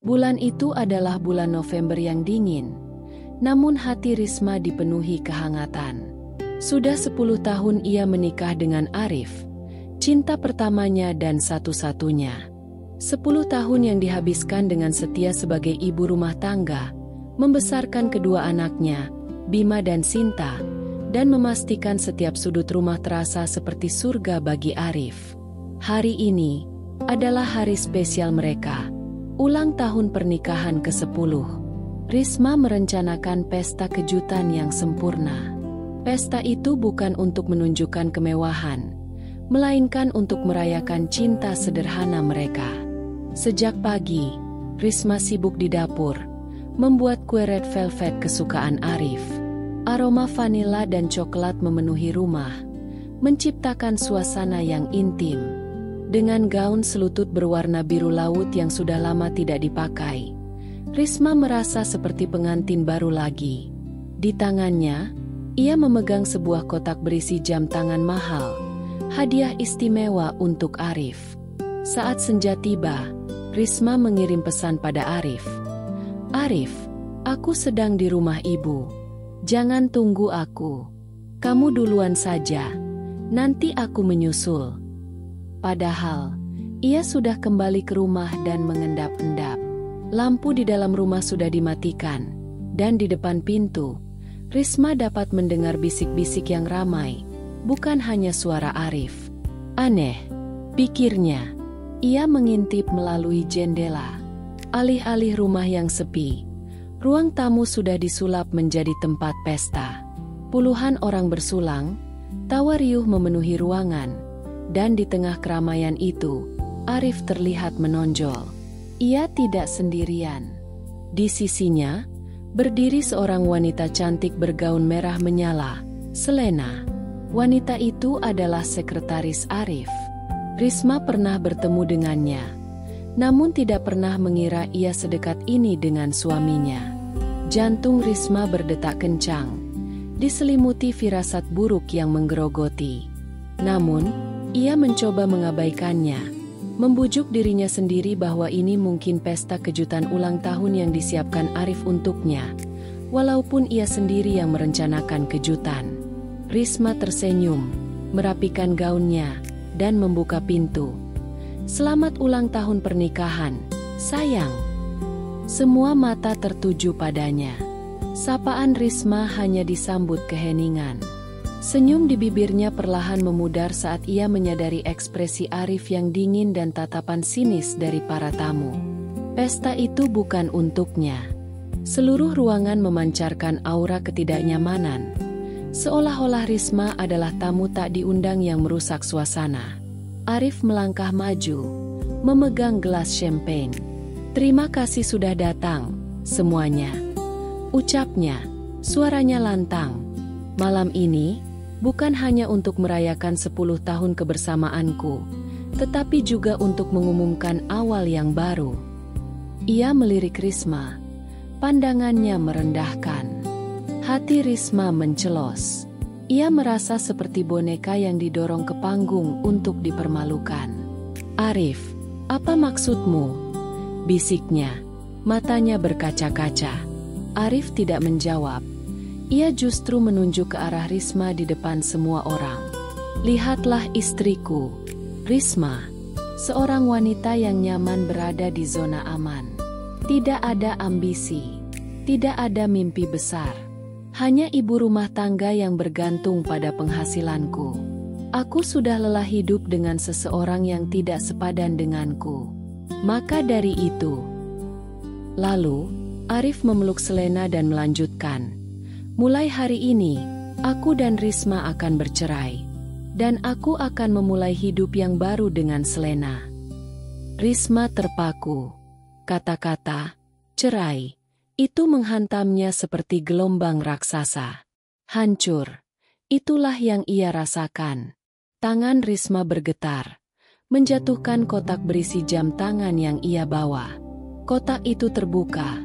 Bulan itu adalah bulan November yang dingin, namun hati Risma dipenuhi kehangatan. Sudah 10 tahun ia menikah dengan Arif, cinta pertamanya dan satu-satunya. 10 tahun yang dihabiskan dengan setia sebagai ibu rumah tangga, membesarkan kedua anaknya, Bima dan Sinta, dan memastikan setiap sudut rumah terasa seperti surga bagi Arif. Hari ini adalah hari spesial mereka, ulang tahun pernikahan ke-10. Risma merencanakan pesta kejutan yang sempurna. Pesta itu bukan untuk menunjukkan kemewahan, melainkan untuk merayakan cinta sederhana mereka. Sejak pagi, Risma sibuk di dapur, membuat kue red velvet kesukaan Arif. Aroma vanila dan coklat memenuhi rumah, menciptakan suasana yang intim. Dengan gaun selutut berwarna biru laut yang sudah lama tidak dipakai, Risma merasa seperti pengantin baru lagi. Di tangannya, ia memegang sebuah kotak berisi jam tangan mahal, hadiah istimewa untuk Arif. Saat senja tiba, Risma mengirim pesan pada Arif. "Arif, aku sedang di rumah ibu. Jangan tunggu aku. Kamu duluan saja, nanti aku menyusul." Padahal, ia sudah kembali ke rumah dan mengendap-endap. Lampu di dalam rumah sudah dimatikan, dan di depan pintu, Risma dapat mendengar bisik-bisik yang ramai, bukan hanya suara Arif. Aneh, pikirnya. Ia mengintip melalui jendela. Alih-alih rumah yang sepi, ruang tamu sudah disulap menjadi tempat pesta. Puluhan orang bersulang, tawa riuh memenuhi ruangan, dan di tengah keramaian itu, Arif terlihat menonjol. Ia tidak sendirian. Di sisinya, berdiri seorang wanita cantik bergaun merah menyala, Selena. Wanita itu adalah sekretaris Arif. Risma pernah bertemu dengannya, namun tidak pernah mengira ia sedekat ini dengan suaminya. Jantung Risma berdetak kencang, diselimuti firasat buruk yang menggerogoti. Namun, ia mencoba mengabaikannya, membujuk dirinya sendiri bahwa ini mungkin pesta kejutan ulang tahun yang disiapkan Arif untuknya, walaupun ia sendiri yang merencanakan kejutan. Risma tersenyum, merapikan gaunnya, dan membuka pintu. "Selamat ulang tahun pernikahan, sayang." Semua mata tertuju padanya. Sapaan Risma hanya disambut keheningan. Senyum di bibirnya perlahan memudar saat ia menyadari ekspresi Arif yang dingin dan tatapan sinis dari para tamu. Pesta itu bukan untuknya. Seluruh ruangan memancarkan aura ketidaknyamanan, seolah-olah Risma adalah tamu tak diundang yang merusak suasana. Arif melangkah maju, memegang gelas champagne. "Terima kasih sudah datang, semuanya," ucapnya, suaranya lantang. "Malam ini bukan hanya untuk merayakan 10 tahun kebersamaanku, tetapi juga untuk mengumumkan awal yang baru." Ia melirik Risma, pandangannya merendahkan. Hati Risma mencelos. Ia merasa seperti boneka yang didorong ke panggung untuk dipermalukan. "Arif, apa maksudmu?" bisiknya, matanya berkaca-kaca. Arif tidak menjawab. Ia justru menunjuk ke arah Risma di depan semua orang. "Lihatlah istriku, Risma, seorang wanita yang nyaman berada di zona aman. Tidak ada ambisi, tidak ada mimpi besar. Hanya ibu rumah tangga yang bergantung pada penghasilanku. Aku sudah lelah hidup dengan seseorang yang tidak sepadan denganku. Maka dari itu..." Lalu, Arif memeluk Selena dan melanjutkan, "Mulai hari ini, aku dan Risma akan bercerai. Dan aku akan memulai hidup yang baru dengan Selena." Risma terpaku. Kata-kata "cerai" itu menghantamnya seperti gelombang raksasa. Hancur. Itulah yang ia rasakan. Tangan Risma bergetar, menjatuhkan kotak berisi jam tangan yang ia bawa. Kotak itu terbuka,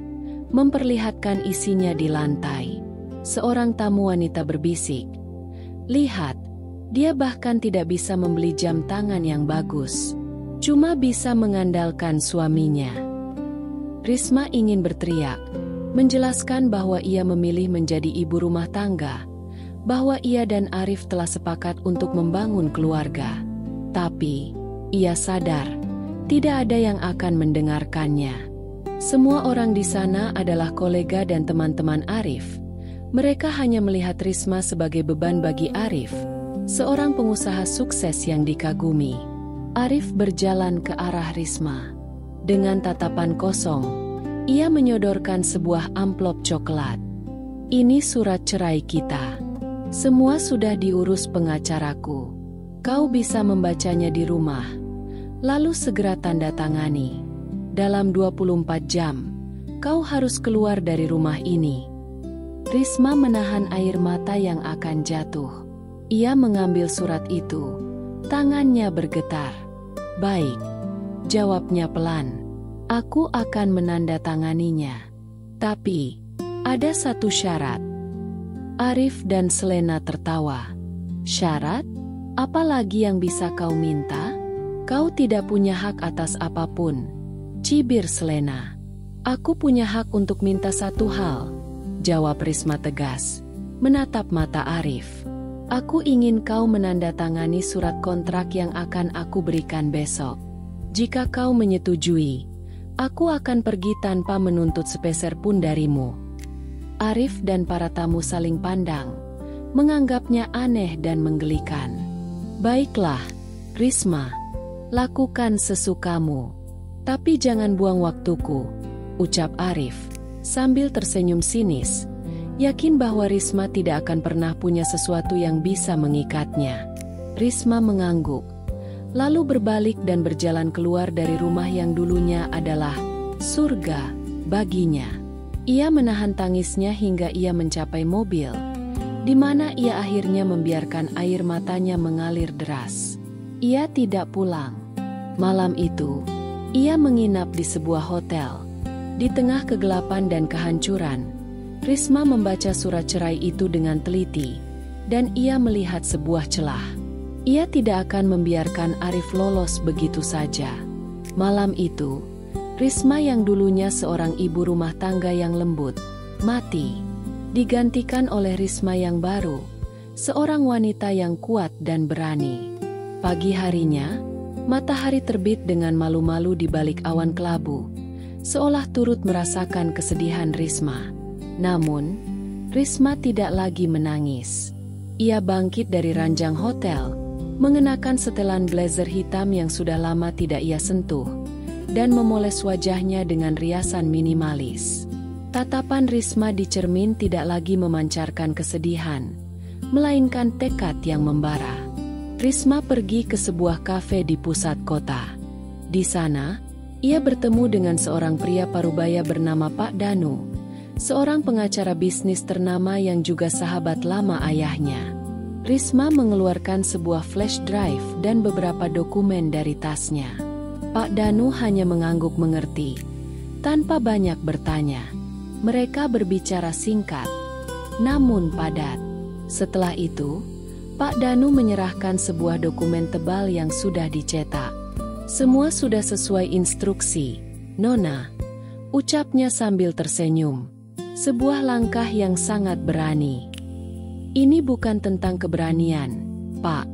memperlihatkan isinya di lantai. Seorang tamu wanita berbisik, "Lihat, dia bahkan tidak bisa membeli jam tangan yang bagus. Cuma bisa mengandalkan suaminya." Risma ingin berteriak, menjelaskan bahwa ia memilih menjadi ibu rumah tangga, bahwa ia dan Arif telah sepakat untuk membangun keluarga. Tapi, ia sadar, tidak ada yang akan mendengarkannya. Semua orang di sana adalah kolega dan teman-teman Arif. Mereka hanya melihat Risma sebagai beban bagi Arif, seorang pengusaha sukses yang dikagumi. Arif berjalan ke arah Risma. Dengan tatapan kosong, ia menyodorkan sebuah amplop coklat. Ini surat cerai kita. Semua sudah diurus pengacaraku. Kau bisa membacanya di rumah. Lalu segera tanda tangani. Dalam 24 jam, kau harus keluar dari rumah ini. Risma menahan air mata yang akan jatuh. Ia mengambil surat itu. Tangannya bergetar. Baik, jawabnya pelan. Aku akan menandatanganinya. Tapi, ada satu syarat. Arif dan Selena tertawa. Syarat? Apa lagi yang bisa kau minta? Kau tidak punya hak atas apapun. Cibir Selena. Aku punya hak untuk minta satu hal. Jawab Risma tegas, menatap mata Arif. Aku ingin kau menandatangani surat kontrak yang akan aku berikan besok. Jika kau menyetujui, aku akan pergi tanpa menuntut sepeser pun darimu. Arif dan para tamu saling pandang, menganggapnya aneh dan menggelikan. Baiklah, Risma, lakukan sesukamu. Tapi jangan buang waktuku, ucap Arif, sambil tersenyum sinis, yakin bahwa Risma tidak akan pernah punya sesuatu yang bisa mengikatnya. Risma mengangguk, lalu berbalik dan berjalan keluar dari rumah yang dulunya adalah surga baginya. Ia menahan tangisnya hingga ia mencapai mobil, di mana ia akhirnya membiarkan air matanya mengalir deras. Ia tidak pulang. Malam itu, ia menginap di sebuah hotel. Di tengah kegelapan dan kehancuran, Risma membaca surat cerai itu dengan teliti, dan ia melihat sebuah celah. Ia tidak akan membiarkan Arif lolos begitu saja. Malam itu, Risma yang dulunya seorang ibu rumah tangga yang lembut, mati, digantikan oleh Risma yang baru, seorang wanita yang kuat dan berani. Pagi harinya, matahari terbit dengan malu-malu di balik awan kelabu, seolah turut merasakan kesedihan Risma. Namun, Risma tidak lagi menangis. Ia bangkit dari ranjang hotel, mengenakan setelan blazer hitam yang sudah lama tidak ia sentuh, dan memoles wajahnya dengan riasan minimalis. Tatapan Risma di cermin tidak lagi memancarkan kesedihan, melainkan tekad yang membara. Risma pergi ke sebuah kafe di pusat kota. Di sana, ia bertemu dengan seorang pria parubaya bernama Pak Danu, seorang pengacara bisnis ternama yang juga sahabat lama ayahnya. Risma mengeluarkan sebuah flash drive dan beberapa dokumen dari tasnya. Pak Danu hanya mengangguk mengerti, tanpa banyak bertanya. Mereka berbicara singkat, namun padat. Setelah itu, Pak Danu menyerahkan sebuah dokumen tebal yang sudah dicetak. Semua sudah sesuai instruksi, Nona, ucapnya sambil tersenyum. Sebuah langkah yang sangat berani. Ini bukan tentang keberanian, Pak,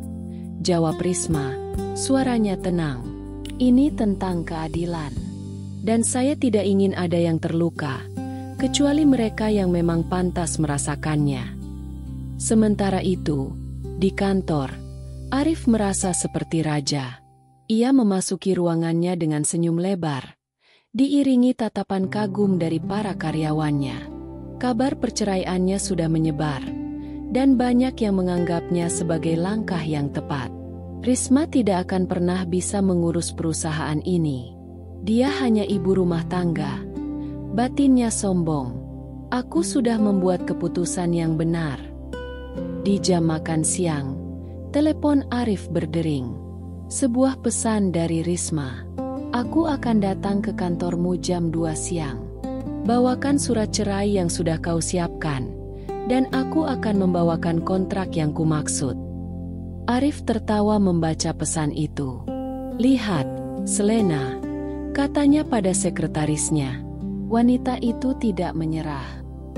jawab Risma, suaranya tenang. Ini tentang keadilan. Dan saya tidak ingin ada yang terluka, kecuali mereka yang memang pantas merasakannya. Sementara itu, di kantor, Arif merasa seperti raja. Ia memasuki ruangannya dengan senyum lebar, diiringi tatapan kagum dari para karyawannya. Kabar perceraiannya sudah menyebar, dan banyak yang menganggapnya sebagai langkah yang tepat. Risma tidak akan pernah bisa mengurus perusahaan ini. Dia hanya ibu rumah tangga. Batinnya sombong. Aku sudah membuat keputusan yang benar. Di jam makan siang, telepon Arif berdering. Sebuah pesan dari Risma. Aku akan datang ke kantormu jam 2 siang. Bawakan surat cerai yang sudah kau siapkan, dan aku akan membawakan kontrak yang kumaksud. Arif tertawa membaca pesan itu. Lihat, Selena, katanya pada sekretarisnya. Wanita itu tidak menyerah.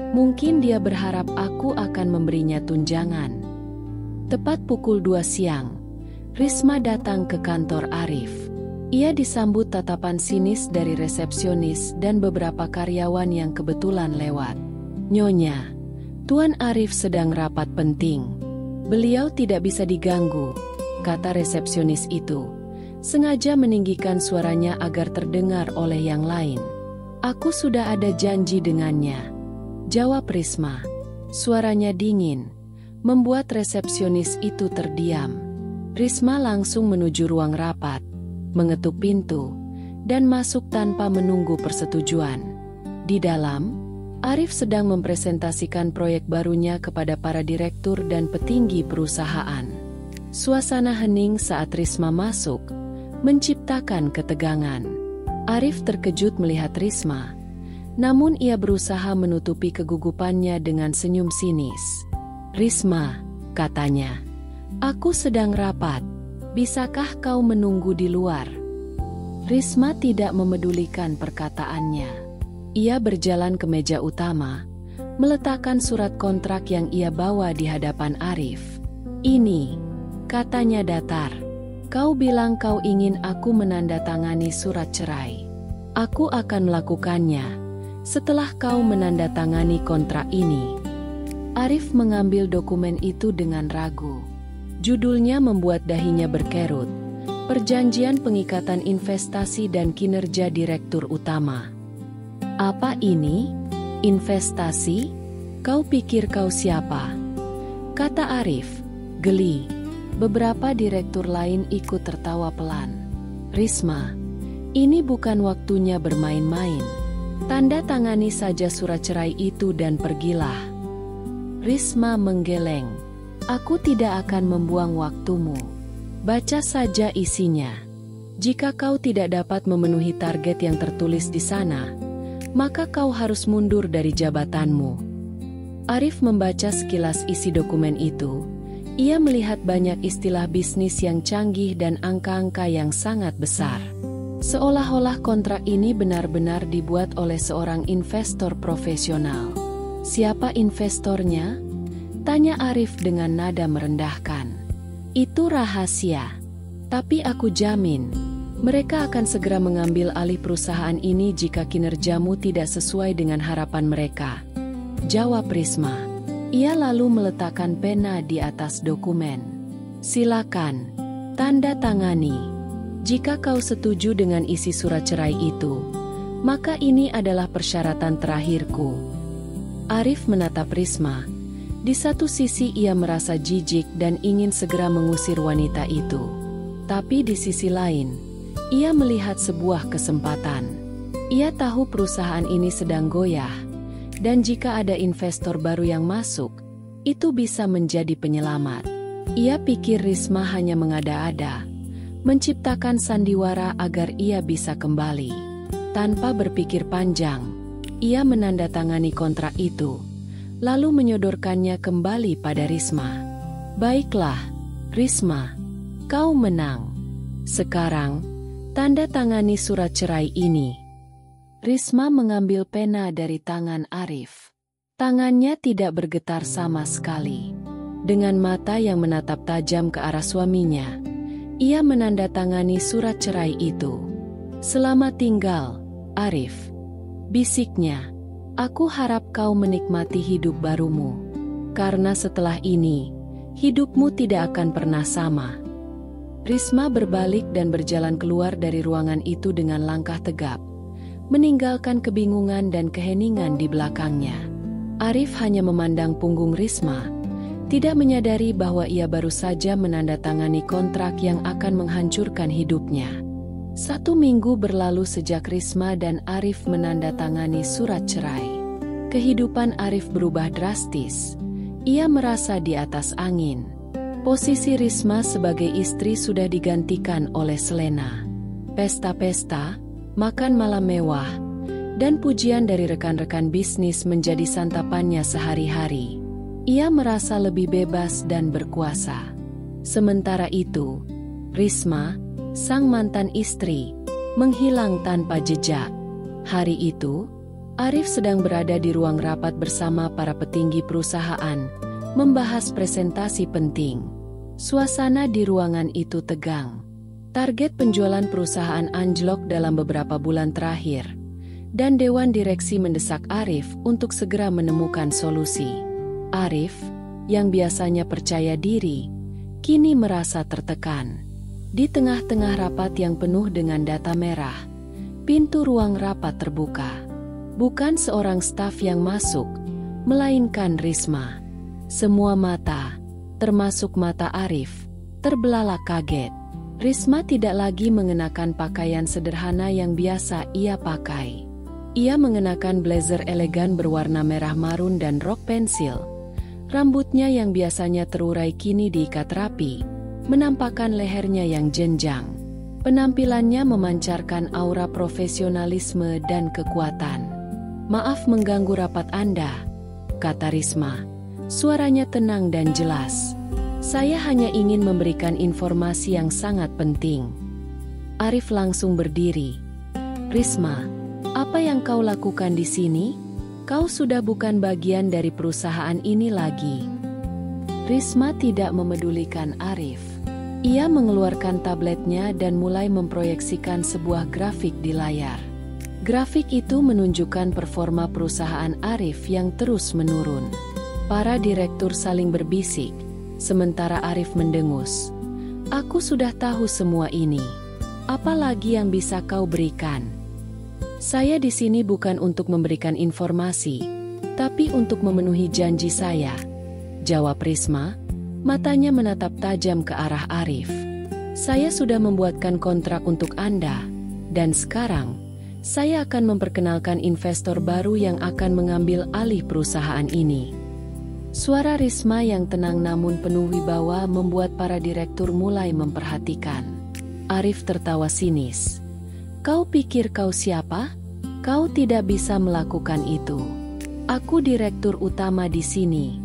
Mungkin dia berharap aku akan memberinya tunjangan. Tepat pukul 2 siang, Risma datang ke kantor Arif. Ia disambut tatapan sinis dari resepsionis dan beberapa karyawan yang kebetulan lewat. "Nyonya, Tuan Arif sedang rapat penting. Beliau tidak bisa diganggu," kata resepsionis itu, sengaja meninggikan suaranya agar terdengar oleh yang lain. "Aku sudah ada janji dengannya," jawab Risma. Suaranya dingin, membuat resepsionis itu terdiam. Risma langsung menuju ruang rapat, mengetuk pintu, dan masuk tanpa menunggu persetujuan. Di dalam, Arif sedang mempresentasikan proyek barunya kepada para direktur dan petinggi perusahaan. Suasana hening saat Risma masuk, menciptakan ketegangan. Arif terkejut melihat Risma, namun ia berusaha menutupi kegugupannya dengan senyum sinis. "Risma," katanya, "aku sedang rapat. Bisakah kau menunggu di luar?" Risma tidak memedulikan perkataannya. Ia berjalan ke meja utama, meletakkan surat kontrak yang ia bawa di hadapan Arif. "Ini," katanya datar. "Kau bilang kau ingin aku menandatangani surat cerai. Aku akan melakukannya setelah kau menandatangani kontrak ini." Arif mengambil dokumen itu dengan ragu. Judulnya membuat dahinya berkerut. Perjanjian Pengikatan Investasi dan Kinerja Direktur Utama. "Apa ini? Investasi? Kau pikir kau siapa?" kata Arif, geli. Beberapa direktur lain ikut tertawa pelan. "Risma, ini bukan waktunya bermain-main. Tanda tangani saja surat cerai itu dan pergilah." Risma menggeleng. "Aku tidak akan membuang waktumu. Baca saja isinya. Jika kau tidak dapat memenuhi target yang tertulis di sana, maka kau harus mundur dari jabatanmu." Arif membaca sekilas isi dokumen itu. Ia melihat banyak istilah bisnis yang canggih dan angka-angka yang sangat besar. Seolah-olah kontrak ini benar-benar dibuat oleh seorang investor profesional. "Siapa investornya?" tanya Arif dengan nada merendahkan. "Itu rahasia. Tapi aku jamin, mereka akan segera mengambil alih perusahaan ini jika kinerjamu tidak sesuai dengan harapan mereka," jawab Risma. Ia lalu meletakkan pena di atas dokumen. "Silakan, tanda tangani. Jika kau setuju dengan isi surat cerai itu, maka ini adalah persyaratan terakhirku." Arif menatap Risma. Di satu sisi ia merasa jijik dan ingin segera mengusir wanita itu. Tapi di sisi lain, ia melihat sebuah kesempatan. Ia tahu perusahaan ini sedang goyah, dan jika ada investor baru yang masuk, itu bisa menjadi penyelamat. Ia pikir Risma hanya mengada-ada, menciptakan sandiwara agar ia bisa kembali. Tanpa berpikir panjang, ia menandatangani kontrak itu, lalu menyodorkannya kembali pada Risma. "Baiklah, Risma, kau menang. Sekarang, tanda tangani surat cerai ini." Risma mengambil pena dari tangan Arif. Tangannya tidak bergetar sama sekali. Dengan mata yang menatap tajam ke arah suaminya, ia menandatangani surat cerai itu. "Selamat tinggal, Arif," bisiknya. "Aku harap kau menikmati hidup barumu. Karena setelah ini, hidupmu tidak akan pernah sama." Risma berbalik dan berjalan keluar dari ruangan itu dengan langkah tegap, meninggalkan kebingungan dan keheningan di belakangnya. Arif hanya memandang punggung Risma, tidak menyadari bahwa ia baru saja menandatangani kontrak yang akan menghancurkan hidupnya. 1 minggu berlalu sejak Risma dan Arif menandatangani surat cerai. Kehidupan Arif berubah drastis. Ia merasa di atas angin. Posisi Risma sebagai istri sudah digantikan oleh Selena. Pesta-pesta, makan malam mewah, dan pujian dari rekan-rekan bisnis menjadi santapannya sehari-hari. Ia merasa lebih bebas dan berkuasa. Sementara itu, Risma, sang mantan istri, menghilang tanpa jejak. Hari itu, Arif sedang berada di ruang rapat bersama para petinggi perusahaan, membahas presentasi penting. Suasana di ruangan itu tegang. Target penjualan perusahaan anjlok dalam beberapa bulan terakhir, dan Dewan Direksi mendesak Arif untuk segera menemukan solusi. Arif, yang biasanya percaya diri, kini merasa tertekan. Di tengah-tengah rapat yang penuh dengan data merah, pintu ruang rapat terbuka. Bukan seorang staf yang masuk, melainkan Risma. Semua mata, termasuk mata Arif, terbelalak kaget. Risma tidak lagi mengenakan pakaian sederhana yang biasa ia pakai. Ia mengenakan blazer elegan berwarna merah marun dan rok pensil. Rambutnya yang biasanya terurai kini diikat rapi, menampakkan lehernya yang jenjang. Penampilannya memancarkan aura profesionalisme dan kekuatan. "Maaf mengganggu rapat Anda," kata Risma. Suaranya tenang dan jelas. "Saya hanya ingin memberikan informasi yang sangat penting." Arif langsung berdiri. "Risma, apa yang kau lakukan di sini? Kau sudah bukan bagian dari perusahaan ini lagi." Risma tidak memedulikan Arif. Ia mengeluarkan tabletnya dan mulai memproyeksikan sebuah grafik di layar. Grafik itu menunjukkan performa perusahaan Arif yang terus menurun. Para direktur saling berbisik, sementara Arif mendengus. "Aku sudah tahu semua ini. Apa lagi yang bisa kau berikan?" "Saya di sini bukan untuk memberikan informasi, tapi untuk memenuhi janji saya," jawab Risma, matanya menatap tajam ke arah Arif. "Saya sudah membuatkan kontrak untuk Anda, dan sekarang saya akan memperkenalkan investor baru yang akan mengambil alih perusahaan ini." Suara Risma yang tenang namun penuh wibawa membuat para direktur mulai memperhatikan. Arif tertawa sinis. "Kau pikir kau siapa? Kau tidak bisa melakukan itu. Aku direktur utama di sini."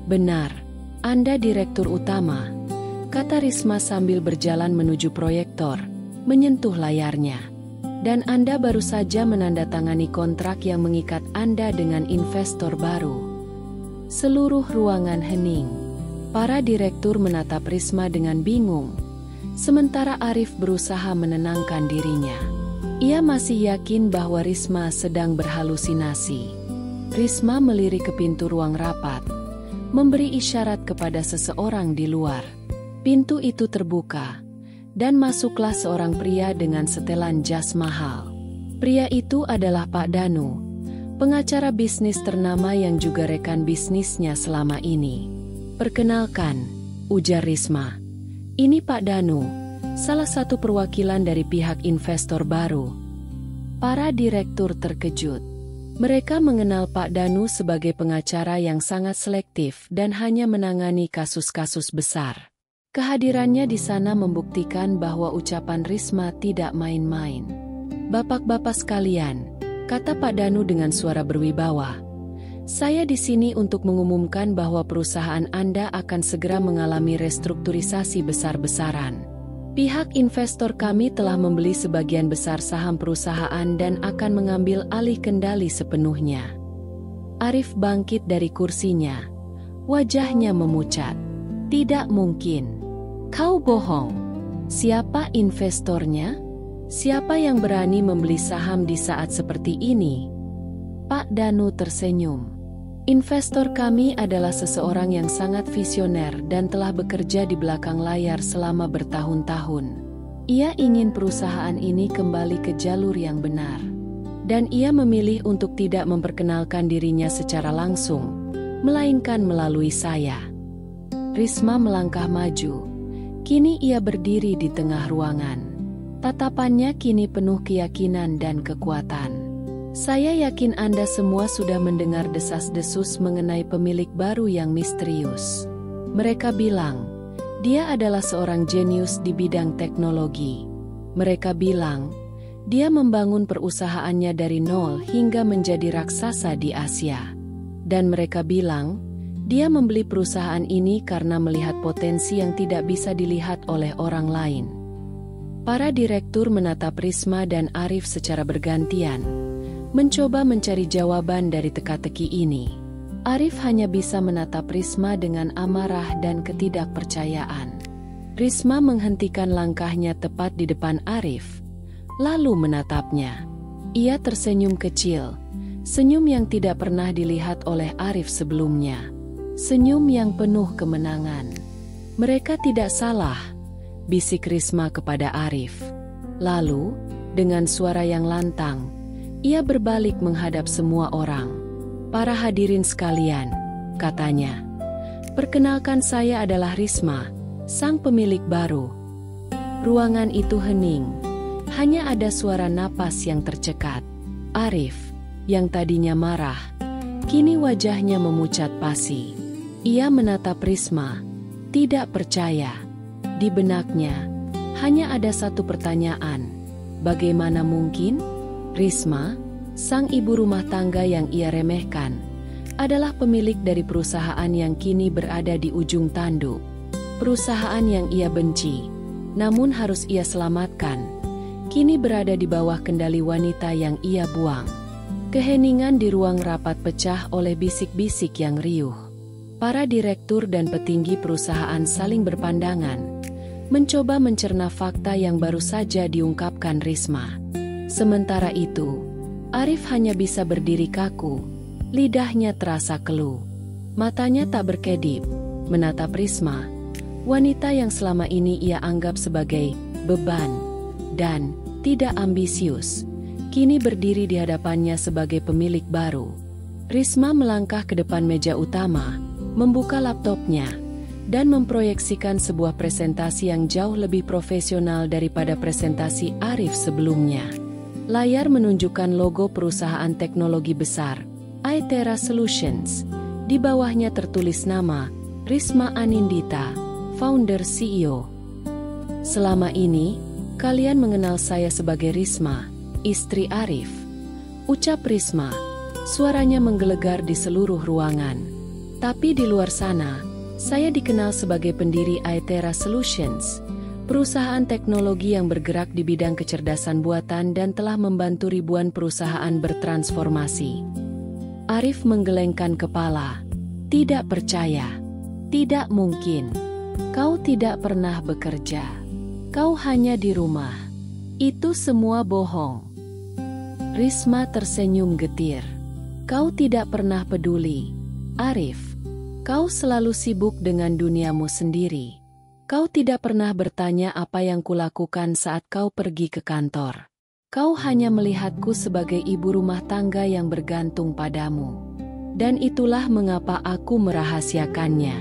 "Benar, Anda direktur utama," kata Risma sambil berjalan menuju proyektor, menyentuh layarnya. "Dan Anda baru saja menandatangani kontrak yang mengikat Anda dengan investor baru." Seluruh ruangan hening. Para direktur menatap Risma dengan bingung, sementara Arif berusaha menenangkan dirinya. Ia masih yakin bahwa Risma sedang berhalusinasi. Risma melirik ke pintu ruang rapat, memberi isyarat kepada seseorang di luar. Pintu itu terbuka, dan masuklah seorang pria dengan setelan jas mahal. Pria itu adalah Pak Danu, pengacara bisnis ternama yang juga rekan bisnisnya selama ini. "Perkenalkan," ujar Risma. "Ini Pak Danu, salah satu perwakilan dari pihak investor baru." Para direktur terkejut. Mereka mengenal Pak Danu sebagai pengacara yang sangat selektif dan hanya menangani kasus-kasus besar. Kehadirannya di sana membuktikan bahwa ucapan Risma tidak main-main. "Bapak-bapak sekalian," kata Pak Danu dengan suara berwibawa, "saya di sini untuk mengumumkan bahwa perusahaan Anda akan segera mengalami restrukturisasi besar-besaran. Pihak investor kami telah membeli sebagian besar saham perusahaan dan akan mengambil alih kendali sepenuhnya." Arif bangkit dari kursinya. Wajahnya memucat. "Tidak mungkin. Kau bohong. Siapa investornya? Siapa yang berani membeli saham di saat seperti ini?" Pak Danu tersenyum. "Investor kami adalah seseorang yang sangat visioner dan telah bekerja di belakang layar selama bertahun-tahun. Ia ingin perusahaan ini kembali ke jalur yang benar. Dan ia memilih untuk tidak memperkenalkan dirinya secara langsung, melainkan melalui saya." Risma melangkah maju. Kini ia berdiri di tengah ruangan. Tatapannya kini penuh keyakinan dan kekuatan. "Saya yakin Anda semua sudah mendengar desas-desus mengenai pemilik baru yang misterius. Mereka bilang, dia adalah seorang jenius di bidang teknologi. Mereka bilang, dia membangun perusahaannya dari nol hingga menjadi raksasa di Asia. Dan mereka bilang, dia membeli perusahaan ini karena melihat potensi yang tidak bisa dilihat oleh orang lain." Para direktur menatap Risma dan Arif secara bergantian. mencoba mencari jawaban dari teka-teki ini. Arif hanya bisa menatap Risma dengan amarah dan ketidakpercayaan. Risma menghentikan langkahnya tepat di depan Arif, lalu menatapnya. Ia tersenyum kecil, senyum yang tidak pernah dilihat oleh Arif sebelumnya. Senyum yang penuh kemenangan. "Mereka tidak salah," bisik Risma kepada Arif. Lalu, dengan suara yang lantang, ia berbalik menghadap semua orang. "Para hadirin sekalian," katanya. "Perkenalkan, saya adalah Risma, sang pemilik baru." Ruangan itu hening. Hanya ada suara napas yang tercekat. Arif, yang tadinya marah, kini wajahnya memucat pasi. Ia menatap Risma, tidak percaya. Di benaknya, hanya ada satu pertanyaan. Bagaimana mungkin? Risma, sang ibu rumah tangga yang ia remehkan, adalah pemilik dari perusahaan yang kini berada di ujung tanduk. Perusahaan yang ia benci, namun harus ia selamatkan, kini berada di bawah kendali wanita yang ia buang. Keheningan di ruang rapat pecah oleh bisik-bisik yang riuh. Para direktur dan petinggi perusahaan saling berpandangan, mencoba mencerna fakta yang baru saja diungkapkan Risma. Sementara itu, Arif hanya bisa berdiri kaku, lidahnya terasa keluh. Matanya tak berkedip, menatap Risma, wanita yang selama ini ia anggap sebagai beban dan tidak ambisius, kini berdiri di hadapannya sebagai pemilik baru. Risma melangkah ke depan meja utama, membuka laptopnya, dan memproyeksikan sebuah presentasi yang jauh lebih profesional daripada presentasi Arif sebelumnya. Layar menunjukkan logo perusahaan teknologi besar, Aetera Solutions. Di bawahnya tertulis nama, Risma Anindita, founder CEO. "Selama ini, kalian mengenal saya sebagai Risma, istri Arif," ucap Risma. Suaranya menggelegar di seluruh ruangan. "Tapi di luar sana, saya dikenal sebagai pendiri Aetera Solutions, perusahaan teknologi yang bergerak di bidang kecerdasan buatan dan telah membantu ribuan perusahaan bertransformasi." Arif menggelengkan kepala. Tidak percaya. "Tidak mungkin. Kau tidak pernah bekerja. Kau hanya di rumah. Itu semua bohong." Risma tersenyum getir. "Kau tidak pernah peduli, Arif. Kau selalu sibuk dengan duniamu sendiri. Kau tidak pernah bertanya apa yang kulakukan saat kau pergi ke kantor. Kau hanya melihatku sebagai ibu rumah tangga yang bergantung padamu. Dan itulah mengapa aku merahasiakannya."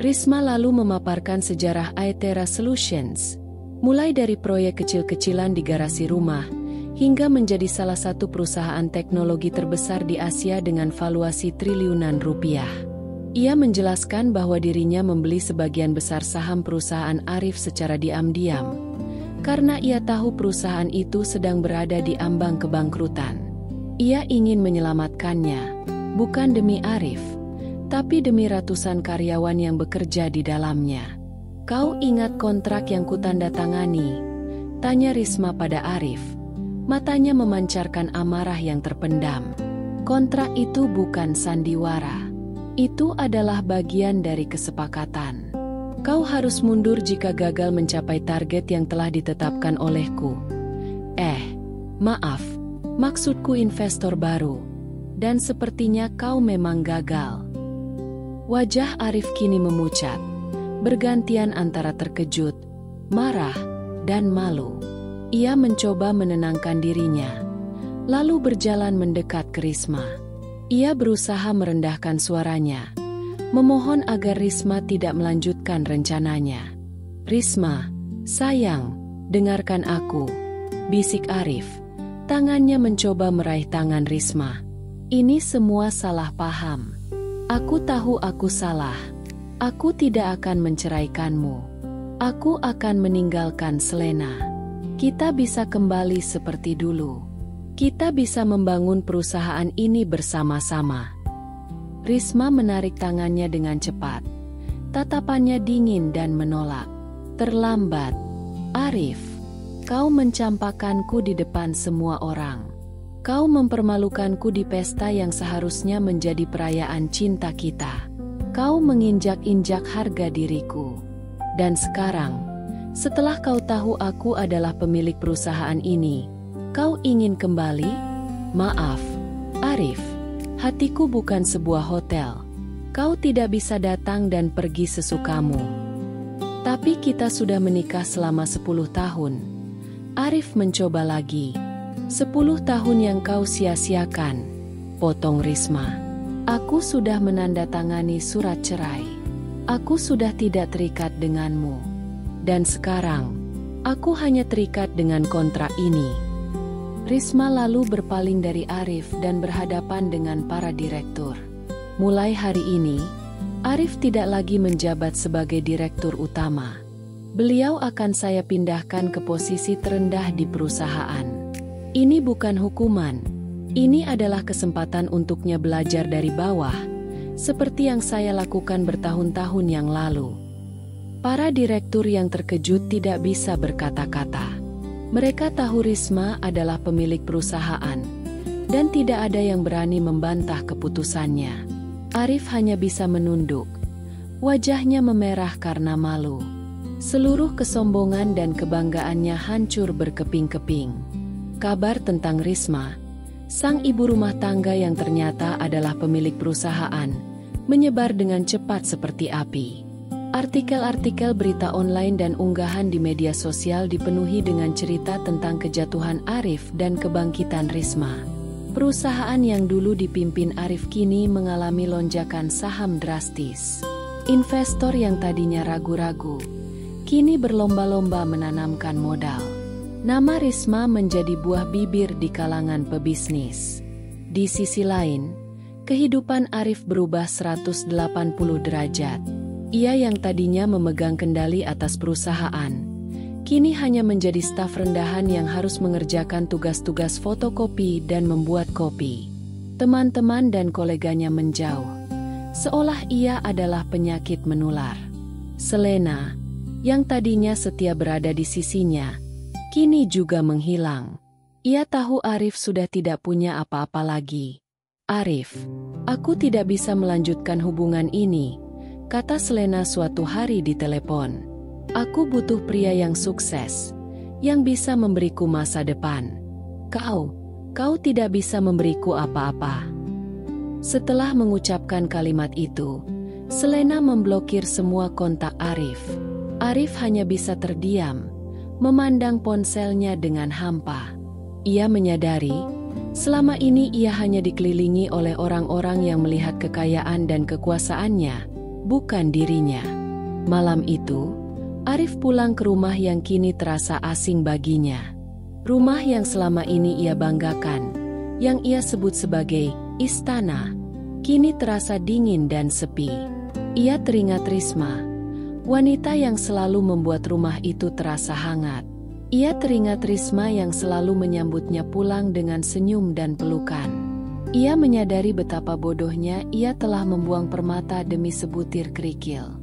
Risma lalu memaparkan sejarah Aetera Solutions, mulai dari proyek kecil-kecilan di garasi rumah, hingga menjadi salah satu perusahaan teknologi terbesar di Asia dengan valuasi triliunan rupiah. Ia menjelaskan bahwa dirinya membeli sebagian besar saham perusahaan Arif secara diam-diam, karena ia tahu perusahaan itu sedang berada di ambang kebangkrutan. Ia ingin menyelamatkannya, bukan demi Arif, tapi demi ratusan karyawan yang bekerja di dalamnya. "Kau ingat kontrak yang kutandatangani?" tanya Risma pada Arif. Matanya memancarkan amarah yang terpendam. "Kontrak itu bukan sandiwara. Itu adalah bagian dari kesepakatan. Kau harus mundur jika gagal mencapai target yang telah ditetapkan olehku." Maaf, maksudku investor baru. Dan sepertinya kau memang gagal." Wajah Arif kini memucat, bergantian antara terkejut, marah, dan malu. Ia mencoba menenangkan dirinya, lalu berjalan mendekat ke Risma. Ia berusaha merendahkan suaranya, memohon agar Risma tidak melanjutkan rencananya. "Risma, sayang, dengarkan aku," bisik Arif. Tangannya mencoba meraih tangan Risma. "Ini semua salah paham. Aku tahu aku salah. Aku tidak akan menceraikanmu. Aku akan meninggalkan Selena. Kita bisa kembali seperti dulu. Kita bisa membangun perusahaan ini bersama-sama." Risma menarik tangannya dengan cepat. Tatapannya dingin dan menolak. "Terlambat, Arif. Kau mencampakkanku di depan semua orang. Kau mempermalukanku di pesta yang seharusnya menjadi perayaan cinta kita. Kau menginjak-injak harga diriku. Dan sekarang, setelah kau tahu aku adalah pemilik perusahaan ini, kau ingin kembali? Maaf, Arif. Hatiku bukan sebuah hotel. Kau tidak bisa datang dan pergi sesukamu. Tapi kita sudah menikah selama 10 tahun. Arif mencoba lagi. 10 tahun yang kau sia-siakan. Potong Risma. Aku sudah menandatangani surat cerai. Aku sudah tidak terikat denganmu. Dan sekarang, aku hanya terikat dengan kontrak ini. Risma lalu berpaling dari Arif dan berhadapan dengan para direktur. Mulai hari ini, Arif tidak lagi menjabat sebagai direktur utama. Beliau akan saya pindahkan ke posisi terendah di perusahaan. Ini bukan hukuman. Ini adalah kesempatan untuknya belajar dari bawah, seperti yang saya lakukan bertahun-tahun yang lalu. Para direktur yang terkejut tidak bisa berkata-kata. Mereka tahu Risma adalah pemilik perusahaan, dan tidak ada yang berani membantah keputusannya. Arif hanya bisa menunduk. Wajahnya memerah karena malu. Seluruh kesombongan dan kebanggaannya hancur berkeping-keping. Kabar tentang Risma, sang ibu rumah tangga yang ternyata adalah pemilik perusahaan, menyebar dengan cepat seperti api. Artikel-artikel berita online dan unggahan di media sosial dipenuhi dengan cerita tentang kejatuhan Arif dan kebangkitan Risma. Perusahaan yang dulu dipimpin Arif kini mengalami lonjakan saham drastis. Investor yang tadinya ragu-ragu, kini berlomba-lomba menanamkan modal. Nama Risma menjadi buah bibir di kalangan pebisnis. Di sisi lain, kehidupan Arif berubah 180 derajat. Ia yang tadinya memegang kendali atas perusahaan, kini hanya menjadi staf rendahan yang harus mengerjakan tugas-tugas fotokopi dan membuat kopi. Teman-teman dan koleganya menjauh, seolah ia adalah penyakit menular. Selena, yang tadinya setia berada di sisinya, kini juga menghilang. Ia tahu Arif sudah tidak punya apa-apa lagi. "Arif, aku tidak bisa melanjutkan hubungan ini," kata Selena suatu hari di telepon. "Aku butuh pria yang sukses, yang bisa memberiku masa depan. Kau tidak bisa memberiku apa-apa." Setelah mengucapkan kalimat itu, Selena memblokir semua kontak Arif. Arif hanya bisa terdiam, memandang ponselnya dengan hampa. Ia menyadari, selama ini ia hanya dikelilingi oleh orang-orang yang melihat kekayaan dan kekuasaannya, bukan dirinya. Malam itu, Arif pulang ke rumah yang kini terasa asing baginya. Rumah yang selama ini ia banggakan, yang ia sebut sebagai istana, kini terasa dingin dan sepi. Ia teringat Risma, wanita yang selalu membuat rumah itu terasa hangat. Ia teringat Risma yang selalu menyambutnya pulang dengan senyum dan pelukan. Ia menyadari betapa bodohnya ia telah membuang permata demi sebutir kerikil.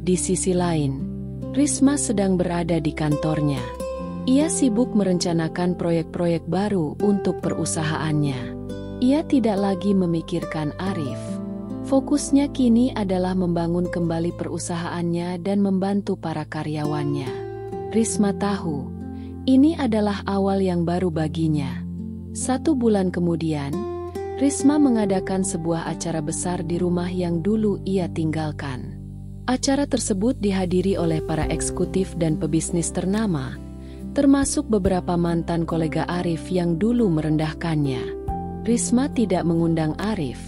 Di sisi lain, Risma sedang berada di kantornya. Ia sibuk merencanakan proyek-proyek baru untuk perusahaannya. Ia tidak lagi memikirkan Arif. Fokusnya kini adalah membangun kembali perusahaannya dan membantu para karyawannya. Risma tahu, ini adalah awal yang baru baginya. 1 bulan kemudian, Risma mengadakan sebuah acara besar di rumah yang dulu ia tinggalkan. Acara tersebut dihadiri oleh para eksekutif dan pebisnis ternama, termasuk beberapa mantan kolega Arif yang dulu merendahkannya. Risma tidak mengundang Arif,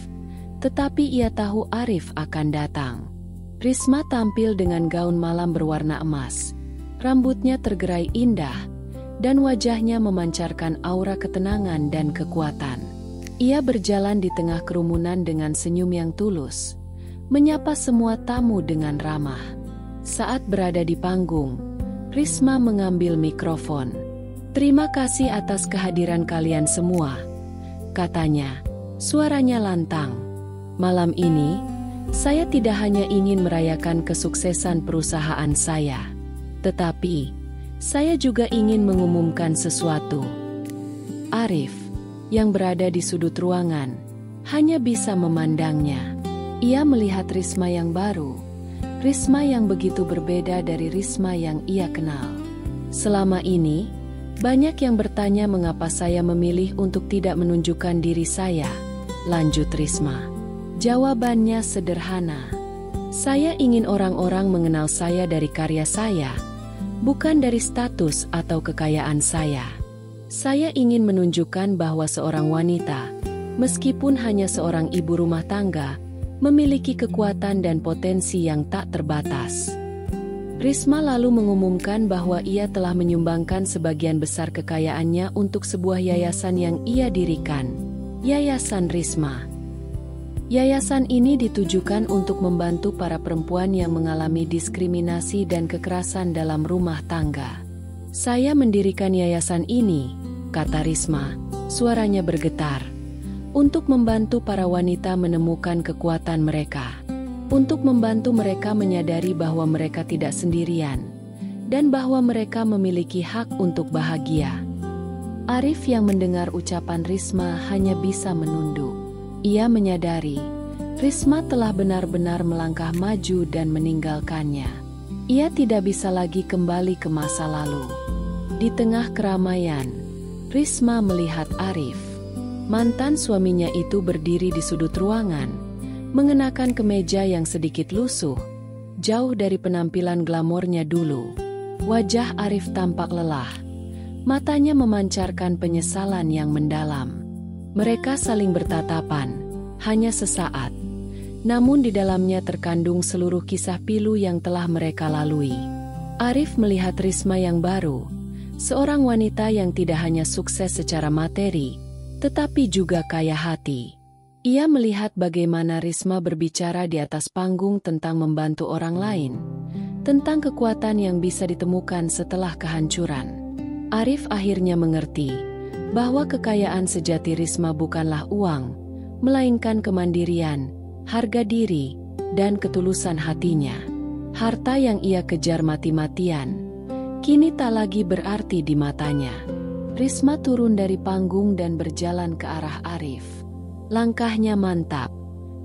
tetapi ia tahu Arif akan datang. Risma tampil dengan gaun malam berwarna emas. Rambutnya tergerai indah, dan wajahnya memancarkan aura ketenangan dan kekuatan. Ia berjalan di tengah kerumunan dengan senyum yang tulus, menyapa semua tamu dengan ramah. Saat berada di panggung, Risma mengambil mikrofon. "Terima kasih atas kehadiran kalian semua," katanya. Suaranya lantang. "Malam ini, saya tidak hanya ingin merayakan kesuksesan perusahaan saya, tetapi saya juga ingin mengumumkan sesuatu. Arif, yang berada di sudut ruangan, hanya bisa memandangnya. Ia melihat Risma yang baru, Risma yang begitu berbeda dari Risma yang ia kenal. Selama ini, banyak yang bertanya mengapa saya memilih untuk tidak menunjukkan diri saya, lanjut Risma. Jawabannya sederhana. Saya ingin orang-orang mengenal saya dari karya saya, bukan dari status atau kekayaan saya. Saya ingin menunjukkan bahwa seorang wanita, meskipun hanya seorang ibu rumah tangga, memiliki kekuatan dan potensi yang tak terbatas. Risma lalu mengumumkan bahwa ia telah menyumbangkan sebagian besar kekayaannya untuk sebuah yayasan yang ia dirikan, Yayasan Risma. Yayasan ini ditujukan untuk membantu para perempuan yang mengalami diskriminasi dan kekerasan dalam rumah tangga. Saya mendirikan yayasan ini, kata Risma, suaranya bergetar, untuk membantu para wanita menemukan kekuatan mereka, untuk membantu mereka menyadari bahwa mereka tidak sendirian, dan bahwa mereka memiliki hak untuk bahagia. Arif yang mendengar ucapan Risma hanya bisa menunduk. Ia menyadari, Risma telah benar-benar melangkah maju dan meninggalkannya. Ia tidak bisa lagi kembali ke masa lalu. Di tengah keramaian, Risma melihat Arif. Mantan suaminya itu berdiri di sudut ruangan, mengenakan kemeja yang sedikit lusuh, jauh dari penampilan glamornya dulu. Wajah Arif tampak lelah, matanya memancarkan penyesalan yang mendalam. Mereka saling bertatapan, hanya sesaat, namun di dalamnya terkandung seluruh kisah pilu yang telah mereka lalui. Arif melihat Risma yang baru, seorang wanita yang tidak hanya sukses secara materi, tetapi juga kaya hati. Ia melihat bagaimana Risma berbicara di atas panggung tentang membantu orang lain, tentang kekuatan yang bisa ditemukan setelah kehancuran. Arif akhirnya mengerti bahwa kekayaan sejati Risma bukanlah uang, melainkan kemandirian, harga diri, dan ketulusan hatinya. Harta yang ia kejar mati-matian, kini tak lagi berarti di matanya. Risma turun dari panggung dan berjalan ke arah Arif. Langkahnya mantap,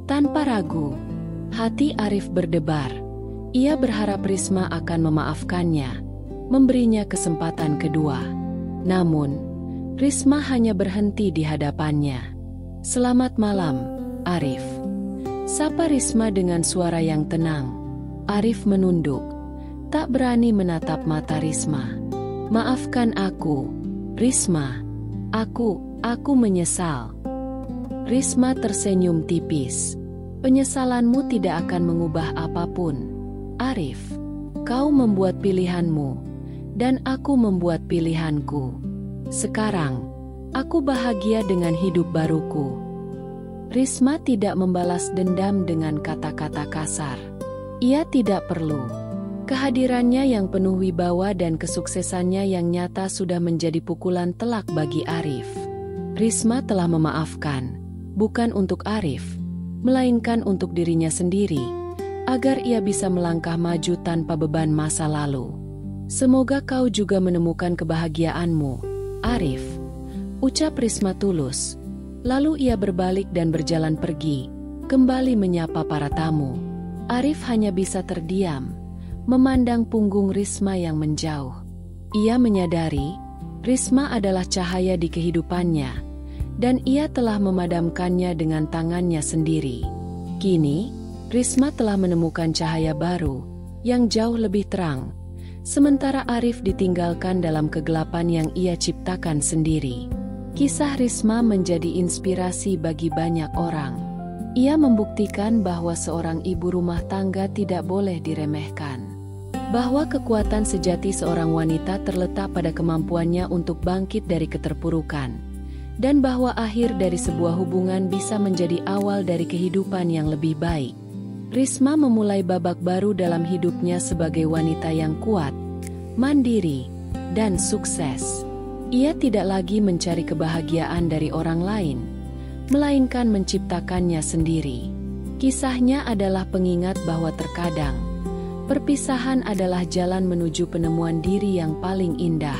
tanpa ragu. Hati Arif berdebar. Ia berharap Risma akan memaafkannya, memberinya kesempatan kedua. Namun, Risma hanya berhenti di hadapannya. "Selamat malam, Arif," sapa Risma dengan suara yang tenang. Arif menunduk, tak berani menatap mata Risma. "Maafkan aku, Risma. Aku menyesal." Risma tersenyum tipis. "Penyesalanmu tidak akan mengubah apapun, Arif. Kau membuat pilihanmu, dan aku membuat pilihanku. Sekarang, aku bahagia dengan hidup baruku." Risma tidak membalas dendam dengan kata-kata kasar. Ia tidak perlu. Kehadirannya yang penuh wibawa dan kesuksesannya yang nyata sudah menjadi pukulan telak bagi Arif. Risma telah memaafkan, bukan untuk Arif, melainkan untuk dirinya sendiri, agar ia bisa melangkah maju tanpa beban masa lalu. "Semoga kau juga menemukan kebahagiaanmu, Arif," ucap Risma tulus. Lalu ia berbalik dan berjalan pergi, kembali menyapa para tamu. Arif hanya bisa terdiam, memandang punggung Risma yang menjauh. Ia menyadari, Risma adalah cahaya di kehidupannya, dan ia telah memadamkannya dengan tangannya sendiri. Kini, Risma telah menemukan cahaya baru, yang jauh lebih terang, sementara Arif ditinggalkan dalam kegelapan yang ia ciptakan sendiri. Kisah Risma menjadi inspirasi bagi banyak orang. Ia membuktikan bahwa seorang ibu rumah tangga tidak boleh diremehkan. Bahwa kekuatan sejati seorang wanita terletak pada kemampuannya untuk bangkit dari keterpurukan. Dan bahwa akhir dari sebuah hubungan bisa menjadi awal dari kehidupan yang lebih baik. Risma memulai babak baru dalam hidupnya sebagai wanita yang kuat, mandiri, dan sukses. Ia tidak lagi mencari kebahagiaan dari orang lain, melainkan menciptakannya sendiri. Kisahnya adalah pengingat bahwa terkadang perpisahan adalah jalan menuju penemuan diri yang paling indah.